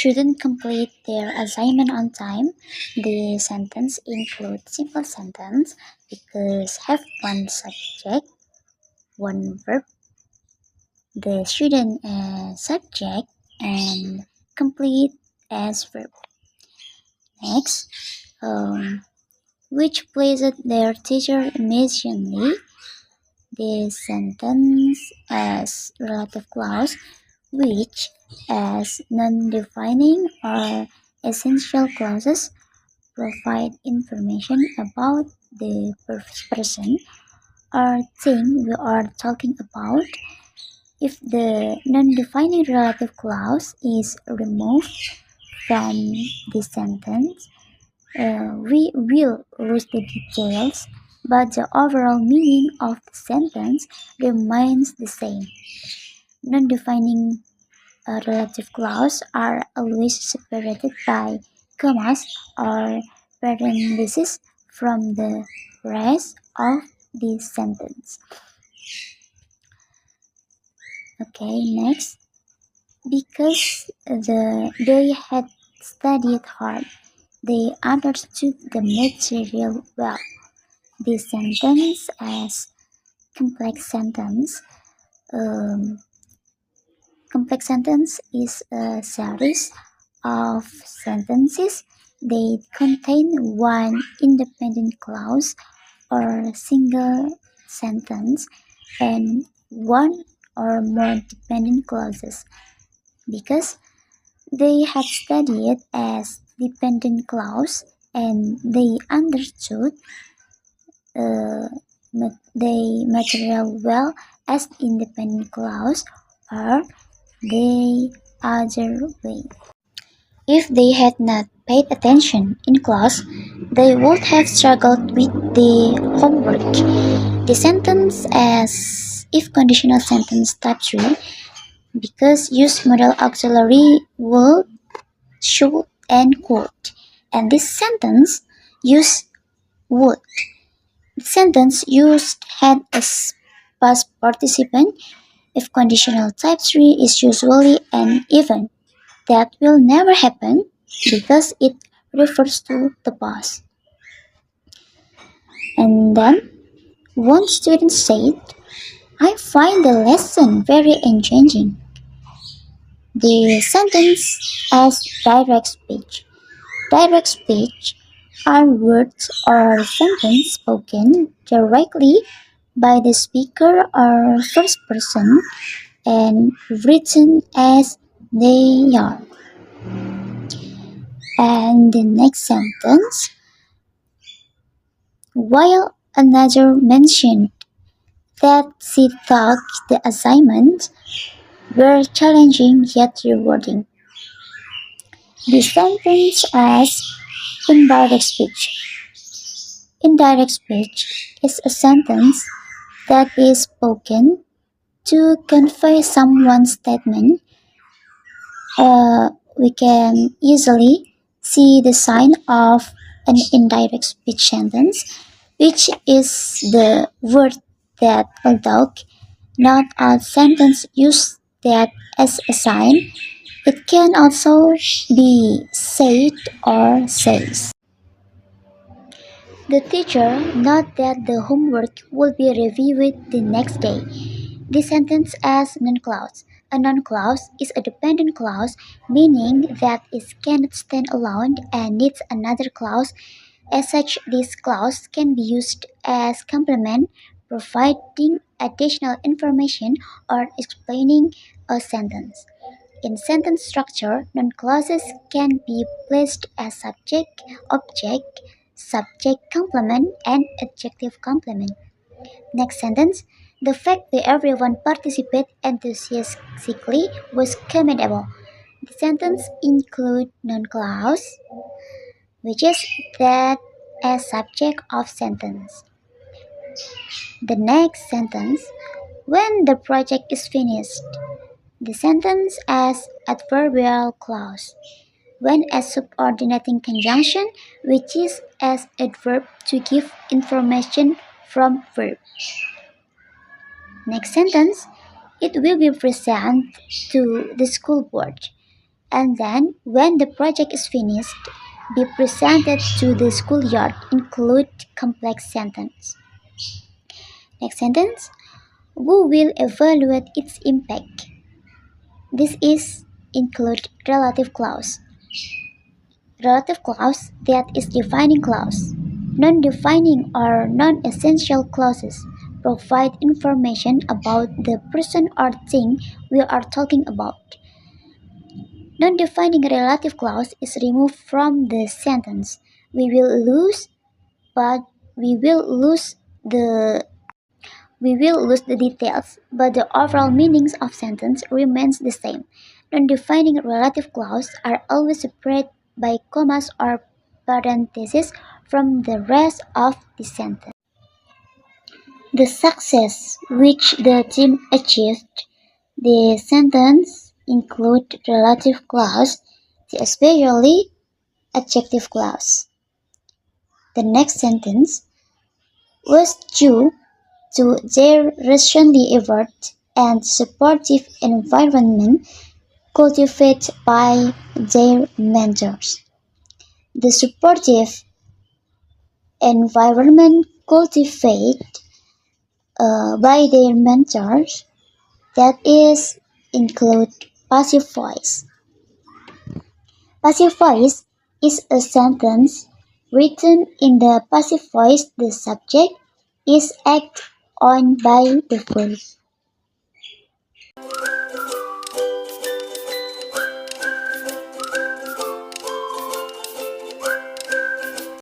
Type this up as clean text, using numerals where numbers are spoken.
shouldn't complete their assignment on time. The sentence includes simple sentence because have one subject, one verb, the student as subject, and complete as verb. Next, which pleased their teacher immediately. The sentence as relative clause, which as non-defining or essential clauses provide information about the person or thing we are talking about. If the non-defining relative clause is removed from the sentence, we will lose the details, but the overall meaning of the sentence remains the same. Non-defining relative clauses are always separated by commas or parentheses from the rest of the sentence. Okay, next. Because they had studied hard, they understood the material well. The sentence as complex sentence. Um, Complex sentence is a series of sentences that contain one independent clause or single sentence and one or more dependent clauses. Because they had studied as dependent clause and they understood uh, the material well as independent clause or the other way. If they had not paid attention in class, they would have struggled with the homework. The sentence as if conditional sentence type 3 because use modal auxiliary would, should, and could. And this sentence use would. The sentence used had as past participant if conditional type 3 is usually an event that will never happen because it refers to the past. And then one student said, I find the lesson very engaging. The sentence as direct speech. Direct speech are words or sentences spoken directly by the speaker or first person and written as they are. And the next sentence, while another mentioned that she thought the assignments were challenging yet rewarding. The sentence as indirect speech. Indirect speech is a sentence that is spoken to convey someone's statement. We can easily see the sign of an indirect speech sentence, which is the word that although not all sentences use that as a sign, it can also be said or says. The teacher noted that the homework will be reviewed the next day. The sentence as non-clause. A non-clause is a dependent clause, meaning that it cannot stand alone and needs another clause. As such, this clause can be used as complement, providing additional information or explaining a sentence. In sentence structure, non-clauses can be placed as subject, object, subject complement, and adjective complement. Next sentence. The fact that everyone participated enthusiastically was commendable. The sentence includes non-clause, which is that as subject of sentence. The next sentence. When the project is finished. The sentence as adverbial clause. When a subordinating conjunction, which is as adverb to give information from verb. Next sentence, it will be presented to the school board. and then when the project is finished, be presented to the schoolyard. Include complex sentence. Next sentence. Who will evaluate its impact? This is include relative clause. Relative clause that is defining clause. Non-defining or non-essential clauses provide information about the person or thing we are talking about. Non-defining relative clause is removed from the sentence. We will lose, but we will lose the details, but the overall meanings of sentence remains the same. Non-defining relative clauses are always separated by commas or parentheses from the rest of the sentence. The success which the team achieved. The sentence include relative clause, especially adjective clause. The next sentence was due to their recently effort and supportive environment cultivated by their mentors. The supportive environment cultivated by their mentors, that is include passive voice. Passive voice is a sentence written in the passive voice. The subject is acted on by the verb.